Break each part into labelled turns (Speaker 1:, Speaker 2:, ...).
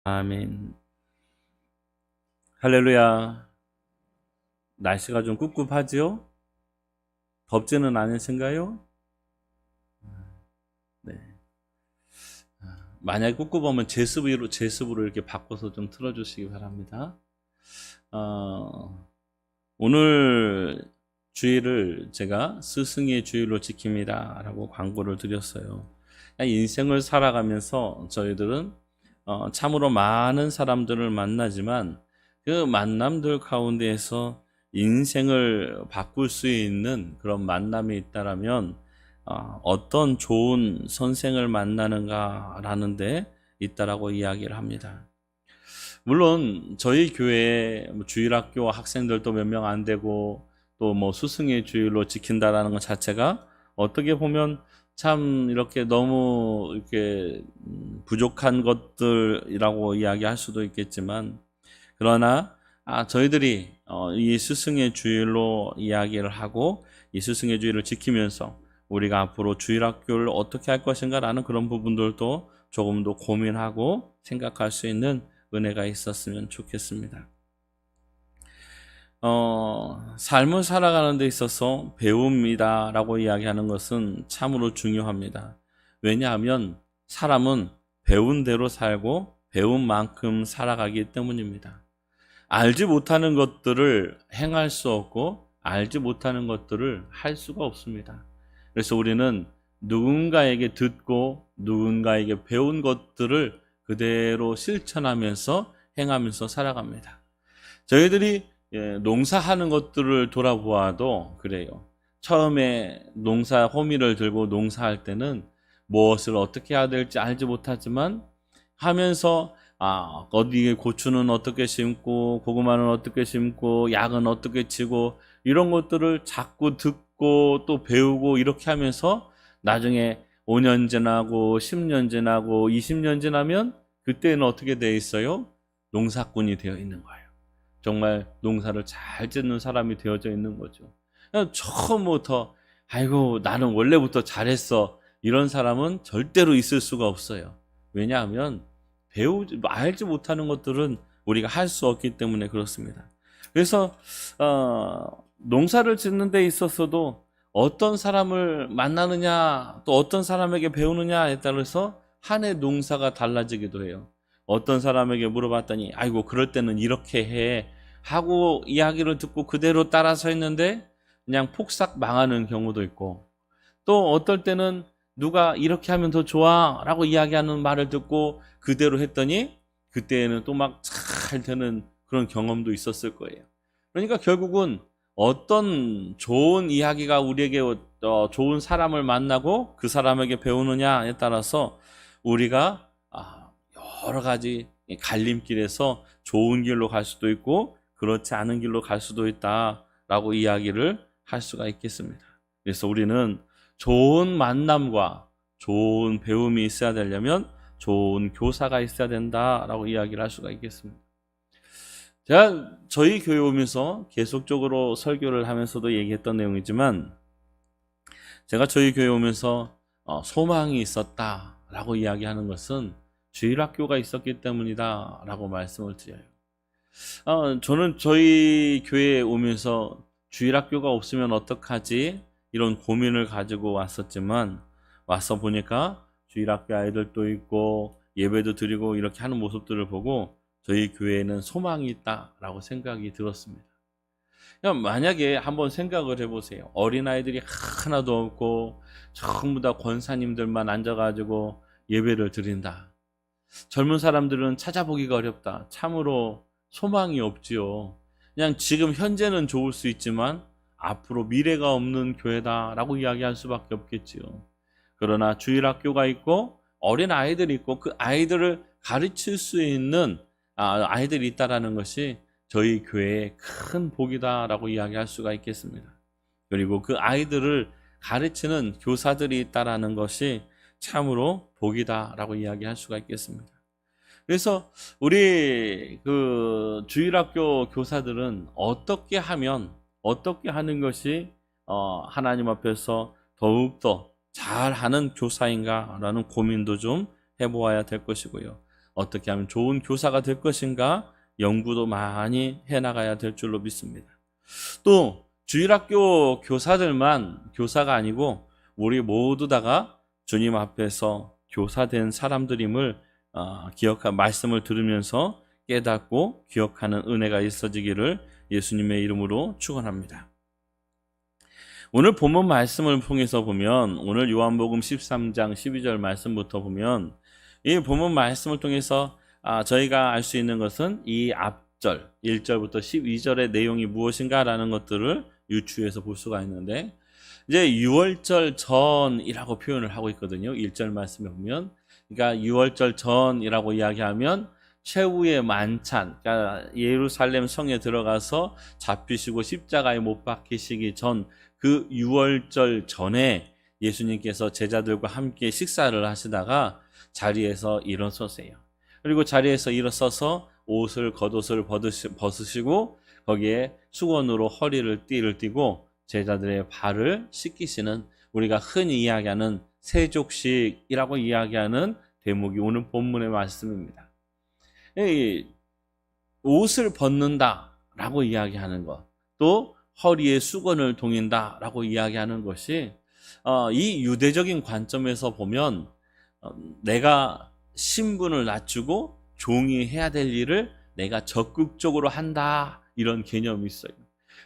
Speaker 1: 아멘. 할렐루야. 날씨가 좀 꿉꿉하지요? 덥지는 않으신가요? 네. 만약에 꿉꿉하면 제습으로 이렇게 바꿔서 좀 틀어주시기 바랍니다. 어, 오늘 주일을 제가 스승의 주일로 지킵니다 라고 광고를 드렸어요. 인생을 살아가면서 저희들은 참으로 많은 사람들을 만나지만 그 만남들 가운데에서 인생을 바꿀 수 있는 그런 만남이 있다라면 어떤 좋은 선생을 만나는가라는 데 있다라고 이야기를 합니다. 물론 저희 교회에 주일학교 학생들도 몇 명 안 되고 또 뭐 스승의 주일로 지킨다라는 것 자체가 어떻게 보면 참 이렇게 너무 이렇게 부족한 것들이라고 이야기할 수도 있겠지만, 그러나 저희들이 이 스승의 주일로 이야기를 하고 이 스승의 주일을 지키면서 우리가 앞으로 주일학교를 어떻게 할 것인가라는 그런 부분들도 조금 더 고민하고 생각할 수 있는 은혜가 있었으면 좋겠습니다. 삶을 살아가는 데 있어서 배움이다라고 이야기하는 것은 참으로 중요합니다. 왜냐하면 사람은 배운 대로 살고 배운 만큼 살아가기 때문입니다. 알지 못하는 것들을 행할 수 없고 알지 못하는 것들을 할 수가 없습니다. 그래서 우리는 누군가에게 듣고 누군가에게 배운 것들을 그대로 실천하면서 행하면서 살아갑니다. 저희들이 농사하는 것들을 돌아보아도 그래요. 처음에 농사 호미를 들고 농사할 때는 무엇을 어떻게 해야 될지 알지 못하지만 하면서 어디에 고추는 어떻게 심고 고구마는 어떻게 심고 약은 어떻게 치고 이런 것들을 자꾸 듣고 또 배우고 이렇게 하면서 나중에 5년 지나고 10년 지나고 20년 지나면 그때는 어떻게 돼 있어요? 농사꾼이 되어 있는 거예요. 정말 농사를 잘 짓는 사람이 되어져 있는 거죠. 그냥 처음부터 아이고 나는 원래부터 잘했어 이런 사람은 절대로 있을 수가 없어요. 왜냐하면 알지 못하는 것들은 우리가 할 수 없기 때문에 그렇습니다. 그래서 농사를 짓는 데 있어서도 어떤 사람을 만나느냐 또 어떤 사람에게 배우느냐에 따라서 한 해 농사가 달라지기도 해요. 어떤 사람에게 물어봤더니 아이고 그럴 때는 이렇게 해 하고 이야기를 듣고 그대로 따라서 했는데 그냥 폭삭 망하는 경우도 있고, 또 어떨 때는 누가 이렇게 하면 더 좋아 라고 이야기하는 말을 듣고 그대로 했더니 그때는 또 막 잘 되는 그런 경험도 있었을 거예요. 그러니까 결국은 어떤 좋은 이야기가 우리에게 좋은 사람을 만나고 그 사람에게 배우느냐에 따라서 우리가 여러 가지 갈림길에서 좋은 길로 갈 수도 있고 그렇지 않은 길로 갈 수도 있다라고 이야기를 할 수가 있겠습니다. 그래서 우리는 좋은 만남과 좋은 배움이 있어야 되려면 좋은 교사가 있어야 된다라고 이야기를 할 수가 있겠습니다. 제가 저희 교회 오면서 계속적으로 설교를 하면서도 얘기했던 내용이지만, 제가 저희 교회 오면서 소망이 있었다라고 이야기하는 것은 주일학교가 있었기 때문이다 라고 말씀을 드려요. 저는 저희 교회에 오면서 주일학교가 없으면 어떡하지 이런 고민을 가지고 왔었지만, 와서 보니까 주일학교 아이들도 있고 예배도 드리고 이렇게 하는 모습들을 보고 저희 교회에는 소망이 있다라고 생각이 들었습니다. 만약에 한번 생각을 해보세요. 어린아이들이 하나도 없고 전부 다 권사님들만 앉아가지고 예배를 드린다. 젊은 사람들은 찾아보기가 어렵다. 참으로 소망이 없지요. 그냥 지금 현재는 좋을 수 있지만 앞으로 미래가 없는 교회다라고 이야기할 수밖에 없겠지요. 그러나 주일학교가 있고 어린 아이들이 있고 그 아이들을 가르칠 수 있는 아이들이 있다라는 것이 저희 교회의 큰 복이다라고 이야기할 수가 있겠습니다. 그리고 그 아이들을 가르치는 교사들이 있다라는 것이 참으로 복이다라고 이야기할 수가 있겠습니다. 그래서 우리 그 주일학교 교사들은 어떻게 하면 어떻게 하는 것이 하나님 앞에서 더욱더 잘하는 교사인가라는 고민도 좀 해보아야 될 것이고요. 어떻게 하면 좋은 교사가 될 것인가 연구도 많이 해나가야 될 줄로 믿습니다. 또 주일학교 교사들만 교사가 아니고 우리 모두 다가 주님 앞에서 교사된 사람들임을 말씀을 들으면서 깨닫고 기억하는 은혜가 있어지기를 예수님의 이름으로 축원합니다. 오늘 본문 말씀을 통해서 보면 오늘 요한복음 13장 12절 말씀부터 보면 이 본문 말씀을 통해서 저희가 알 수 있는 것은 이 앞절 1절부터 12절의 내용이 무엇인가라는 것들을 유추해서 볼 수가 있는데 이제 유월절 전이라고 표현을 하고 있거든요. 1절 말씀에 보면 그러니까 유월절 전이라고 이야기하면 최후의 만찬, 그러니까 예루살렘 성에 들어가서 잡히시고 십자가에 못 박히시기 전 그 유월절 전에 예수님께서 제자들과 함께 식사를 하시다가 자리에서 일어서세요. 그리고 자리에서 일어서서 겉옷을 벗으시고 거기에 수건으로 허리를 띠를 띠고 제자들의 발을 씻기시는 우리가 흔히 이야기하는 세족식이라고 이야기하는 대목이 오늘 본문의 말씀입니다. 옷을 벗는다라고 이야기하는 것, 또 허리에 수건을 동인다라고 이야기하는 것이 이 유대적인 관점에서 보면 내가 신분을 낮추고 종이 해야 될 일을 내가 적극적으로 한다 이런 개념이 있어요.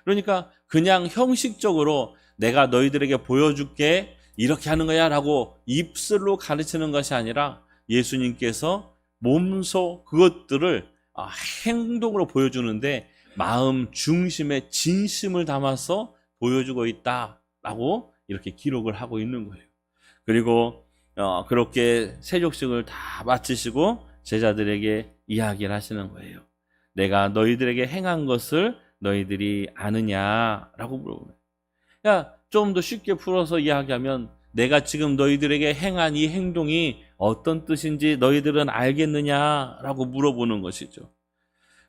Speaker 1: 그러니까 그냥 형식적으로 내가 너희들에게 보여줄게 이렇게 하는 거야 라고 입술로 가르치는 것이 아니라 예수님께서 몸소 그것들을 행동으로 보여주는데 마음 중심에 진심을 담아서 보여주고 있다라고 이렇게 기록을 하고 있는 거예요. 그리고 그렇게 세족식을 다 마치시고 제자들에게 이야기를 하시는 거예요. 내가 너희들에게 행한 것을 너희들이 아느냐라고 물어보는 거예요. 좀 더 쉽게 풀어서 이야기하면 내가 지금 너희들에게 행한 이 행동이 어떤 뜻인지 너희들은 알겠느냐라고 물어보는 것이죠.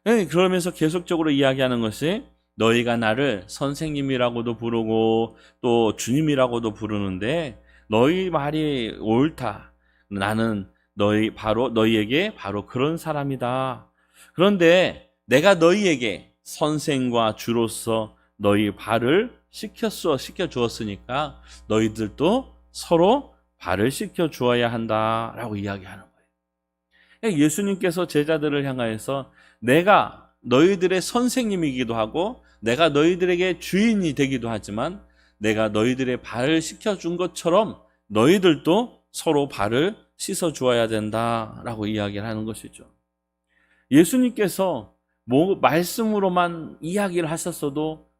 Speaker 1: 그러면서 계속적으로 이야기하는 것이 너희가 나를 선생님이라고도 부르고 또 주님이라고도 부르는데 너희 말이 옳다. 나는 너희에게 바로 그런 사람이다. 그런데 내가 너희에게 선생과 주로서 너희 발을 씻겨주었으니까 너희들도 서로 발을 씻겨주어야 한다라고 이야기하는 거예요. 예수님께서 제자들을 향하여서 내가 너희들의 선생님이기도 하고 내가 너희들에게 주인이 되기도 하지만 내가 너희들의 발을 씻겨준 것처럼 너희들도 서로 발을 씻어주어야 된다라고 이야기를 하는 것이죠. 예수님께서 말씀으로만 이야기를 하셨어도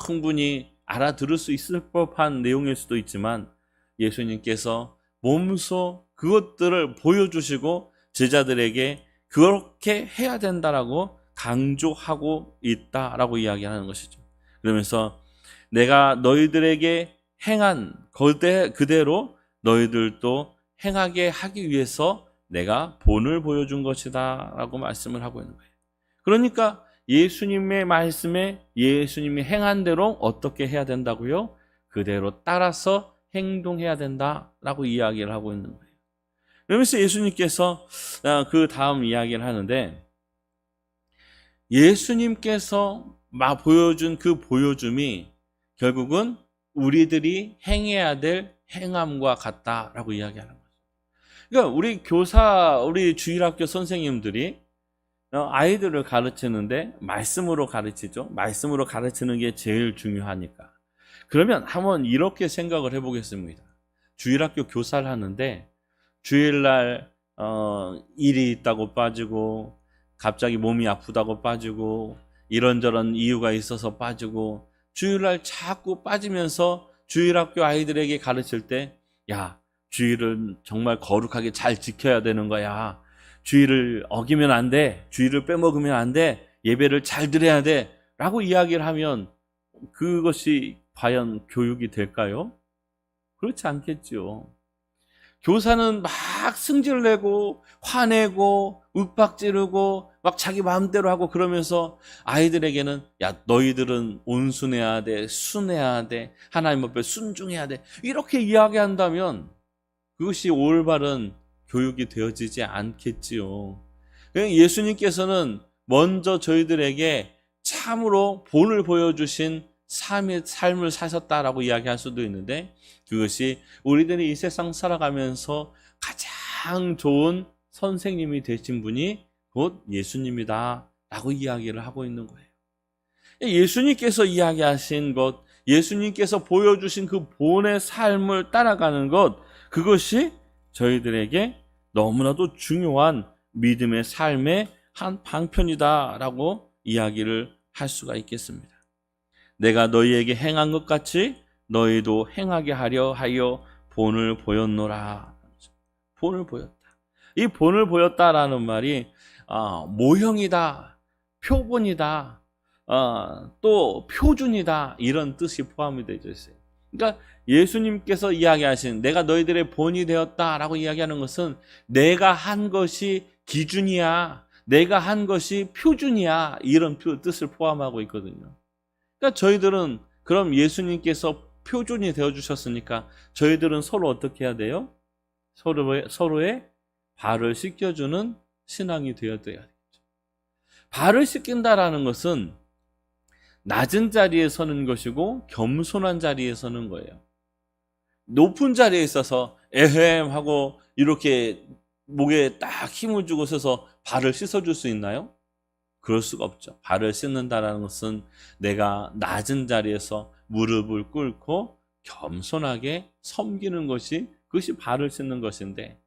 Speaker 1: 충분히 알아들을 수 있을 법한 내용일 수도 있지만 예수님께서 몸소 그것들을 보여주시고 제자들에게 그렇게 해야 된다라고 강조하고 있다라고 이야기하는 것이죠. 그러면서 내가 너희들에게 행한 그대로 너희들도 행하게 하기 위해서 내가 본을 보여준 것이다 라고 말씀을 하고 있는 거예요. 그러니까 예수님의 말씀에 예수님이 행한 대로 어떻게 해야 된다고요? 그대로 따라서 행동해야 된다라고 이야기를 하고 있는 거예요. 그러면서 예수님께서 그 다음 이야기를 하는데 예수님께서 보여준 그 보여줌이 결국은 우리들이 행해야 될 행함과 같다라고 이야기하는 거죠. 그러니까 우리 주일학교 선생님들이 아이들을 가르치는데 말씀으로 가르치죠. 말씀으로 가르치는 게 제일 중요하니까. 그러면 한번 이렇게 생각을 해보겠습니다. 주일학교 교사를 하는데 주일날 일이 있다고 빠지고 갑자기 몸이 아프다고 빠지고 이런저런 이유가 있어서 빠지고 주일날 자꾸 빠지면서 주일학교 아이들에게 가르칠 때 야, 주일은 정말 거룩하게 잘 지켜야 되는 거야. 주일을 어기면 안 돼. 주일을 빼먹으면 안 돼. 예배를 잘 드려야 돼. 라고 이야기를 하면 그것이 과연 교육이 될까요? 그렇지 않겠죠. 교사는 막 승질 내고 화내고 윽박지르고 막 자기 마음대로 하고 그러면서 아이들에게는 야 너희들은 온순해야 돼. 순해야 돼. 하나님 앞에 순종해야 돼. 이렇게 이야기한다면 그것이 올바른 교육이 되어지지 않겠지요. 예수님께서는 먼저 저희들에게 참으로 본을 보여주신 삶을 사셨다라고 이야기할 수도 있는데, 그것이 우리들이 이 세상 살아가면서 가장 좋은 선생님이 되신 분이 곧 예수님이다 라고 이야기를 하고 있는 거예요. 예수님께서 이야기하신 것, 예수님께서 보여주신 그 본의 삶을 따라가는 것, 그것이 저희들에게 너무나도 중요한 믿음의 삶의 한 방편이다라고 이야기를 할 수가 있겠습니다. 내가 너희에게 행한 것 같이 너희도 행하게 하려 하여 본을 보였노라. 본을 보였다. 이 본을 보였다라는 말이 모형이다, 표본이다, 또 표준이다, 이런 뜻이 포함이 되어 있어요. 그러니까 예수님께서 이야기하신 내가 너희들의 본이 되었다라고 이야기하는 것은 내가 한 것이 기준이야, 내가 한 것이 표준이야, 이런 뜻을 포함하고 있거든요. 그러니까 저희들은 그럼 예수님께서 표준이 되어주셨으니까 저희들은 서로 어떻게 해야 돼요? 서로의 발을 씻겨주는 신앙이 되어야 되겠죠. 발을 씻긴다라는 것은 낮은 자리에 서는 것이고 겸손한 자리에 서는 거예요. 높은 자리에 있어서 에헴 하고 이렇게 목에 딱 힘을 주고 서서 발을 씻어줄 수 있나요? 그럴 수가 없죠. 발을 씻는다라는 것은 내가 낮은 자리에서 무릎을 꿇고 겸손하게 섬기는 것이, 그것이 발을 씻는 것인데,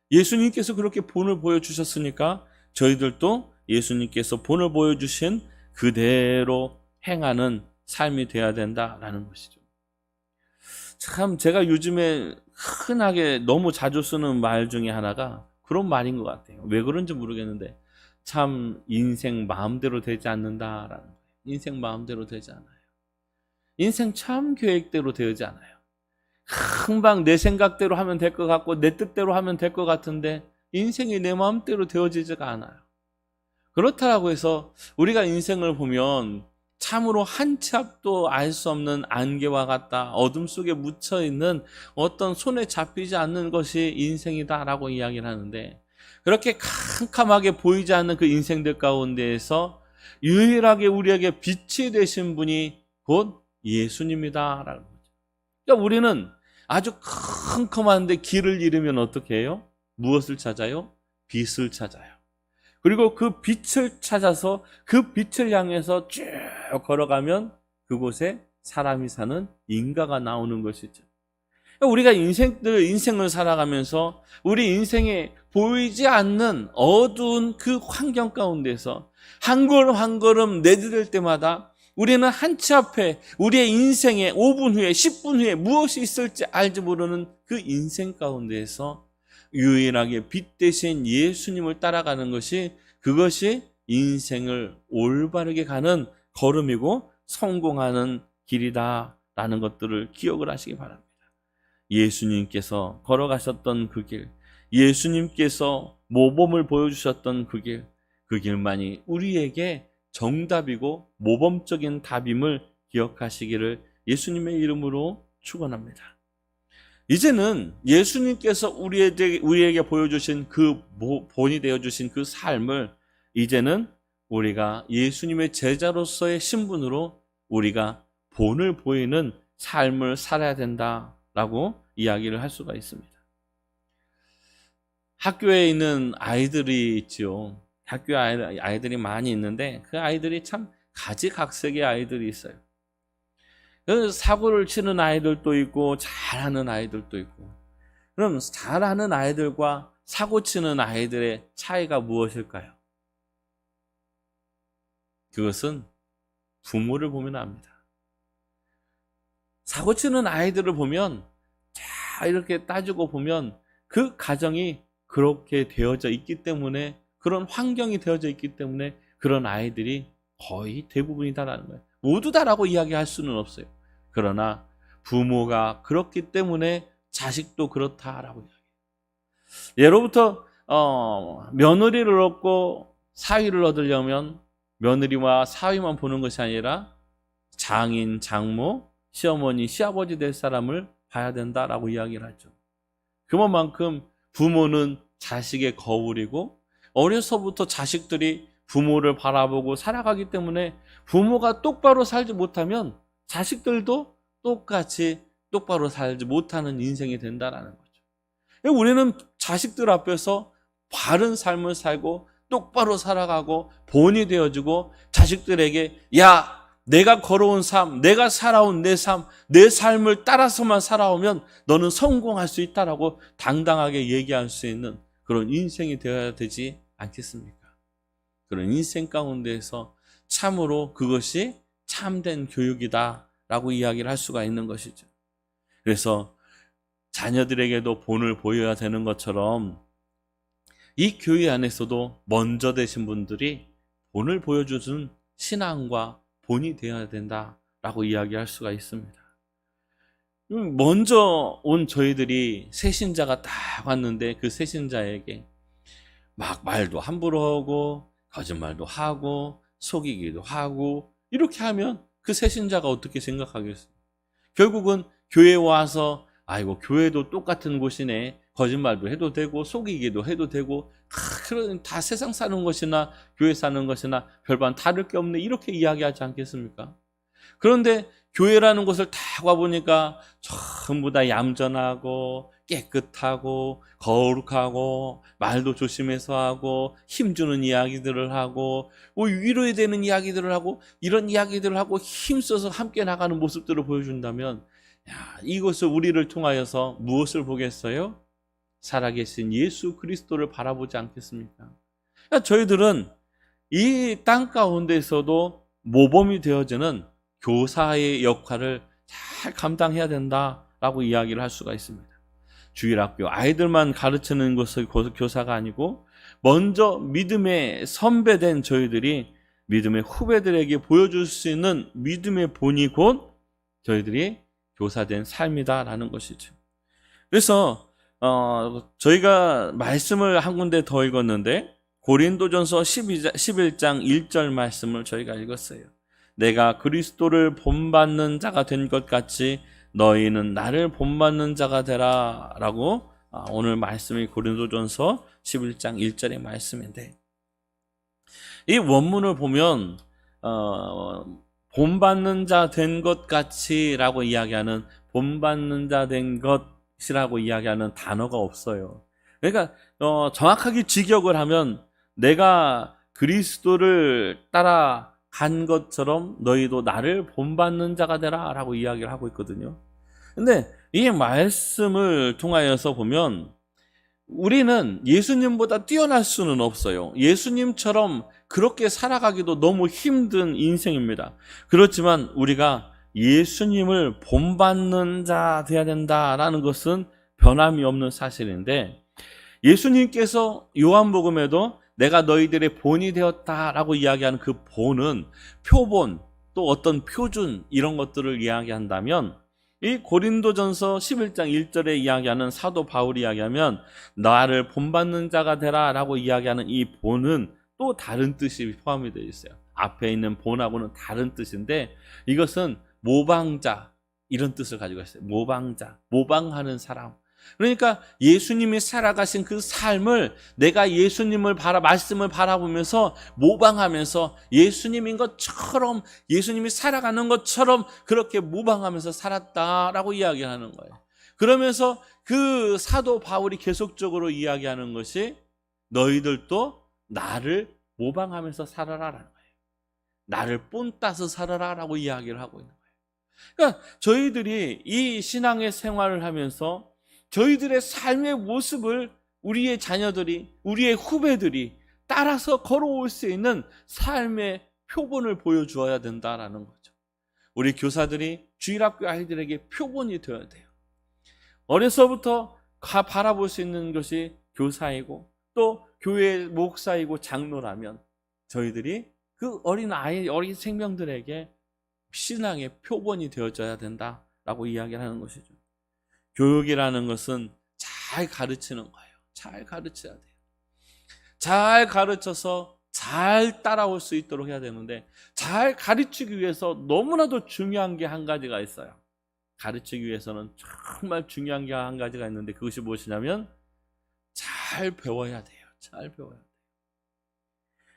Speaker 1: 예수님께서 그렇게 본을 보여주셨으니까 저희들도 예수님께서 본을 보여주신 그대로 행하는 삶이 되어야 된다라는 것이죠. 참 제가 요즘에 흔하게 너무 자주 쓰는 말 중에 하나가 그런 말인 것 같아요. 왜 그런지 모르겠는데 참 인생 마음대로 되지 않는다라는 거예요. 인생 마음대로 되지 않아요. 인생 참 계획대로 되지 않아요. 금방 내 생각대로 하면 될 것 같고 내 뜻대로 하면 될 것 같은데 인생이 내 마음대로 되어지지가 않아요. 그렇다고 해서 우리가 인생을 보면 참으로 한 치 앞도 알 수 없는 안개와 같다, 어둠 속에 묻혀있는 어떤 손에 잡히지 않는 것이 인생이다라고 이야기를 하는데, 그렇게 캄캄하게 보이지 않는 그 인생들 가운데에서 유일하게 우리에게 빛이 되신 분이 곧 예수님이다라는 거죠. 그러니까 우리는 아주 캄캄한데 길을 잃으면 어떻게 해요? 무엇을 찾아요? 빛을 찾아요. 그리고 그 빛을 찾아서 그 빛을 향해서 쭉 걸어가면 그곳에 사람이 사는 인가가 나오는 것이죠. 우리가 인생을 살아가면서 우리 인생에 보이지 않는 어두운 그 환경 가운데서 한 걸음 한 걸음 내디딜 때마다 우리는 한 치 앞에 우리의 인생에 5분 후에 10분 후에 무엇이 있을지 알지 모르는 그 인생 가운데에서 유일하게 빛 대신 예수님을 따라가는 것이, 그것이 인생을 올바르게 가는 걸음이고 성공하는 길이다라는 것들을 기억을 하시기 바랍니다. 예수님께서 걸어가셨던 그 길, 예수님께서 모범을 보여주셨던 그 길만이 우리에게 정답이고 모범적인 답임을 기억하시기를 예수님의 이름으로 축원합니다. 이제는 예수님께서 우리에게 보여주신 그 본이 되어주신 그 삶을 이제는 우리가 예수님의 제자로서의 신분으로 우리가 본을 보이는 삶을 살아야 된다라고 이야기를 할 수가 있습니다. 학교에 있는 아이들이 있죠. 학교에 아이들이 많이 있는데 그 아이들이 참 가지각색의 아이들이 있어요. 사고를 치는 아이들도 있고 잘하는 아이들도 있고. 그럼 잘하는 아이들과 사고 치는 아이들의 차이가 무엇일까요? 그것은 부모를 보면 압니다. 사고 치는 아이들을 보면 자 이렇게 따지고 보면 그 가정이 그렇게 되어져 있기 때문에, 그런 환경이 되어져 있기 때문에 그런 아이들이 거의 대부분이다라는 거예요. 모두다라고 이야기할 수는 없어요. 그러나 부모가 그렇기 때문에 자식도 그렇다라고 이야기해요. 예로부터 며느리를 얻고 사위를 얻으려면 며느리와 사위만 보는 것이 아니라 장인, 장모, 시어머니, 시아버지 될 사람을 봐야 된다라고 이야기를 하죠. 그만큼 부모는 자식의 거울이고 어려서부터 자식들이 부모를 바라보고 살아가기 때문에 부모가 똑바로 살지 못하면 자식들도 똑같이 똑바로 살지 못하는 인생이 된다는 거죠. 우리는 자식들 앞에서 바른 삶을 살고 똑바로 살아가고 본이 되어주고 자식들에게 야, 내가 걸어온 삶, 내가 살아온 내 삶, 내 삶을 따라서만 살아오면 너는 성공할 수 있다라고 당당하게 얘기할 수 있는 그런 인생이 되어야 되지 않겠습니까? 그런 인생 가운데에서 참으로 그것이 참된 교육이다라고 이야기를 할 수가 있는 것이죠. 그래서 자녀들에게도 본을 보여야 되는 것처럼 이 교회 안에서도 먼저 되신 분들이 본을 보여주는 신앙과 본이 되어야 된다라고 이야기할 수가 있습니다. 먼저 온 저희들이 새신자가 딱 왔는데 그 새신자에게 막 말도 함부로 하고 거짓말도 하고 속이기도 하고 이렇게 하면 그 새신자가 어떻게 생각하겠어요? 결국은 교회에 와서 아이고 교회도 똑같은 곳이네, 거짓말도 해도 되고 속이기도 해도 되고 다 세상 사는 것이나 교회 사는 것이나 별반 다를 게 없네 이렇게 이야기하지 않겠습니까? 그런데 교회라는 곳을 다 와보니까 전부 다 얌전하고 깨끗하고 거룩하고 말도 조심해서 하고 힘주는 이야기들을 하고 위로해야 되는 이야기들을 하고 이런 이야기들을 하고 힘써서 함께 나가는 모습들을 보여준다면 이것을 우리를 통하여서 무엇을 보겠어요? 살아계신 예수 그리스도를 바라보지 않겠습니까? 저희들은 이 땅 가운데서도 모범이 되어지는 교사의 역할을 잘 감당해야 된다라고 이야기를 할 수가 있습니다. 주일학교 아이들만 가르치는 것이 교사가 아니고 먼저 믿음의 선배된 저희들이 믿음의 후배들에게 보여줄 수 있는 믿음의 본이 곧 저희들이 교사된 삶이다라는 것이죠. 그래서 저희가 말씀을 한 군데 더 읽었는데 고린도전서 11장 1절 말씀을 저희가 읽었어요. 내가 그리스도를 본받는 자가 된 것 같이 너희는 나를 본받는 자가 되라 라고 오늘 말씀이 고린도전서 11장 1절의 말씀인데 이 원문을 보면 본받는 자 된 것 같이 라고 이야기하는 본받는 자 된 것이라고 이야기하는 단어가 없어요. 그러니까 정확하게 직역을 하면 내가 그리스도를 따라 간 것처럼 너희도 나를 본받는 자가 되라 라고 이야기를 하고 있거든요. 근데 이 말씀을 통하여서 보면 우리는 예수님보다 뛰어날 수는 없어요. 예수님처럼 그렇게 살아가기도 너무 힘든 인생입니다. 그렇지만 우리가 예수님을 본받는 자 되어야 된다라는 것은 변함이 없는 사실인데 예수님께서 요한복음에도 내가 너희들의 본이 되었다라고 이야기하는 그 본은 표본 또 어떤 표준 이런 것들을 이야기한다면 이 고린도전서 11장 1절에 이야기하는 사도 바울이 이야기하면 나를 본받는 자가 되라라고 이야기하는 이 본은 또 다른 뜻이 포함이 되어 있어요. 앞에 있는 본하고는 다른 뜻인데 이것은 모방자 이런 뜻을 가지고 있어요. 모방자, 모방하는 사람. 그러니까 예수님이 살아가신 그 삶을 내가 예수님을 말씀을 바라보면서 모방하면서 예수님인 것처럼 예수님이 살아가는 것처럼 그렇게 모방하면서 살았다라고 이야기하는 거예요. 그러면서 그 사도 바울이 계속적으로 이야기하는 것이 너희들도 나를 모방하면서 살아라라는 거예요. 나를 본따서 살아라라고 이야기를 하고 있는 거예요. 그러니까 저희들이 이 신앙의 생활을 하면서 저희들의 삶의 모습을 우리의 자녀들이, 우리의 후배들이 따라서 걸어올 수 있는 삶의 표본을 보여주어야 된다라는 거죠. 우리 교사들이 주일학교 아이들에게 표본이 되어야 돼요. 어려서부터 바라볼 수 있는 것이 교사이고 또 교회 목사이고 장로라면 저희들이 그 어린 생명들에게 신앙의 표본이 되어져야 된다라고 이야기를 하는 것이죠. 교육이라는 것은 잘 가르치는 거예요. 잘 가르쳐야 돼요. 잘 가르쳐서 잘 따라올 수 있도록 해야 되는데 잘 가르치기 위해서 너무나도 중요한 게 한 가지가 있어요. 가르치기 위해서는 정말 중요한 게 한 가지가 있는데 그것이 무엇이냐면 잘 배워야 돼요. 잘 배워야 돼요.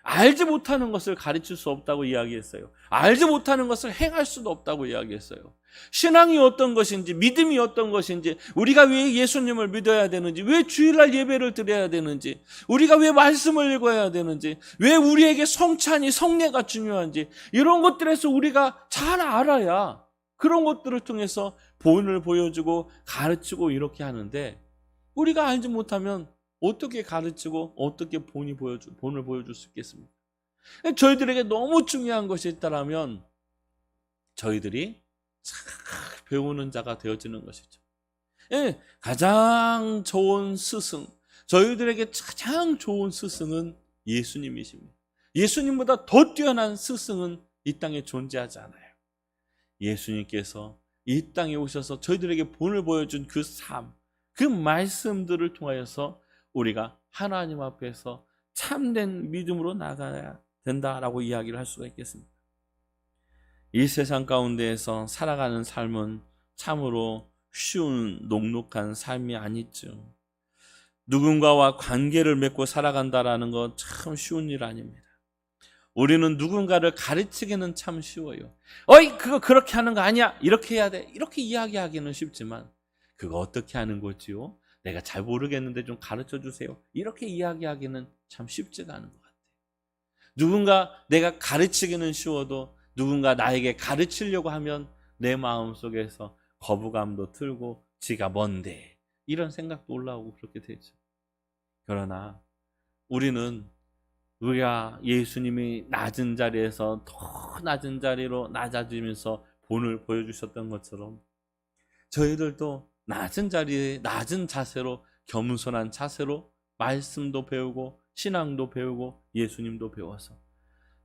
Speaker 1: 알지 못하는 것을 가르칠 수 없다고 이야기했어요. 알지 못하는 것을 행할 수도 없다고 이야기했어요. 신앙이 어떤 것인지, 믿음이 어떤 것인지, 우리가 왜 예수님을 믿어야 되는지, 왜 주일날 예배를 드려야 되는지, 우리가 왜 말씀을 읽어야 되는지, 왜 우리에게 성찬이, 성례가 중요한지, 이런 것들에서 우리가 잘 알아야 그런 것들을 통해서 본을 보여주고 가르치고 이렇게 하는데, 우리가 알지 못하면 어떻게 가르치고 어떻게 본을 보여줄 수 있겠습니까? 저희들에게 너무 중요한 것이 있다면 저희들이 잘 배우는 자가 되어지는 것이죠. 예, 가장 좋은 스승, 저희들에게 가장 좋은 스승은 예수님이십니다. 예수님보다 더 뛰어난 스승은 이 땅에 존재하지 않아요. 예수님께서 이 땅에 오셔서 저희들에게 본을 보여준 그 삶, 그 말씀들을 통하여서 우리가 하나님 앞에서 참된 믿음으로 나가야 된다라고 이야기를 할 수가 있겠습니다. 이 세상 가운데에서 살아가는 삶은 참으로 쉬운 녹록한 삶이 아니죠. 누군가와 관계를 맺고 살아간다라는 건 참 쉬운 일 아닙니다. 우리는 누군가를 가르치기는 참 쉬워요. 어이, 그거 그렇게 하는 거 아니야. 이렇게 해야 돼. 이렇게 이야기하기는 쉽지만 그거 어떻게 하는 거지요? 내가 잘 모르겠는데 좀 가르쳐 주세요. 이렇게 이야기하기는 참 쉽지가 않은 것 같아요. 누군가 내가 가르치기는 쉬워도 누군가 나에게 가르치려고 하면 내 마음속에서 거부감도 들고 지가 뭔데 이런 생각도 올라오고 그렇게 되죠. 그러나 우리가 예수님이 낮은 자리에서 더 낮은 자리로 낮아지면서 본을 보여주셨던 것처럼 저희들도 낮은 자리에 낮은 자세로 겸손한 자세로 말씀도 배우고 신앙도 배우고 예수님도 배워서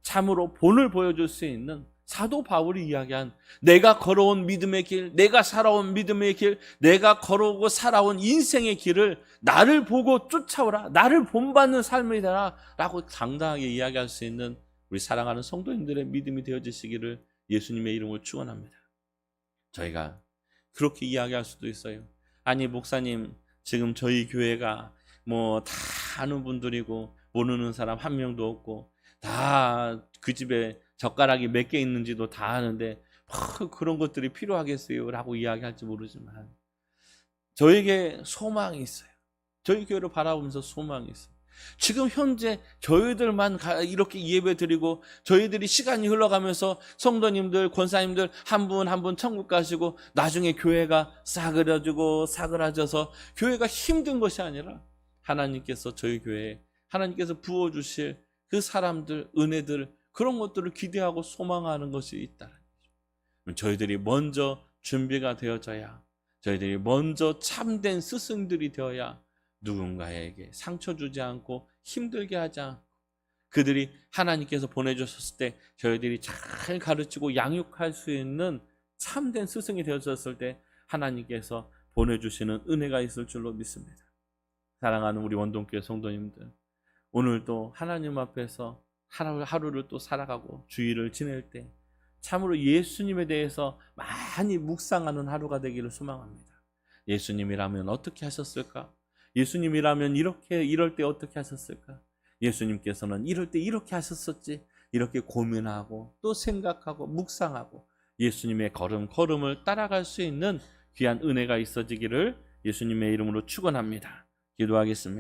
Speaker 1: 참으로 본을 보여줄 수 있는 사도 바울이 이야기한 내가 걸어온 믿음의 길, 내가 살아온 믿음의 길, 내가 걸어오고 살아온 인생의 길을 나를 보고 쫓아오라, 나를 본받는 삶이 되라 라고 당당하게 이야기할 수 있는 우리 사랑하는 성도님들의 믿음이 되어지시기를 예수님의 이름으로 축원합니다. 저희가 그렇게 이야기할 수도 있어요. 아니 목사님, 지금 저희 교회가 뭐 다 아는 분들이고 모르는 사람 한 명도 없고 다 그 집에 젓가락이 몇 개 있는지도 다 아는데 그런 것들이 필요하겠어요 라고 이야기할지 모르지만 저에게 소망이 있어요. 저희 교회를 바라보면서 소망이 있어요. 지금 현재 저희들만 이렇게 예배 드리고 저희들이 시간이 흘러가면서 성도님들, 권사님들 한 분 한 분 천국 가시고 나중에 교회가 싸그라지고 사그라져서 교회가 힘든 것이 아니라 하나님께서 저희 교회에 하나님께서 부어주실 그 사람들, 은혜들 그런 것들을 기대하고 소망하는 것이 있다는 거죠. 저희들이 먼저 준비가 되어져야, 저희들이 먼저 참된 스승들이 되어야 누군가에게 상처 주지 않고 힘들게 하지 않고 그들이 하나님께서 보내주셨을 때 저희들이 잘 가르치고 양육할 수 있는 참된 스승이 되어졌을 때 하나님께서 보내주시는 은혜가 있을 줄로 믿습니다. 사랑하는 우리 원동교회 성도님들, 오늘도 하나님 앞에서 하루를 또 살아가고 주일을 지낼 때 참으로 예수님에 대해서 많이 묵상하는 하루가 되기를 소망합니다. 예수님이라면 어떻게 하셨을까? 예수님이라면 이럴 때 어떻게 하셨을까? 예수님께서는 이럴 때 이렇게 하셨었지. 이렇게 고민하고 또 생각하고 묵상하고 예수님의 걸음을 따라갈 수 있는 귀한 은혜가 있어지기를 예수님의 이름으로 축원합니다. 기도하겠습니다.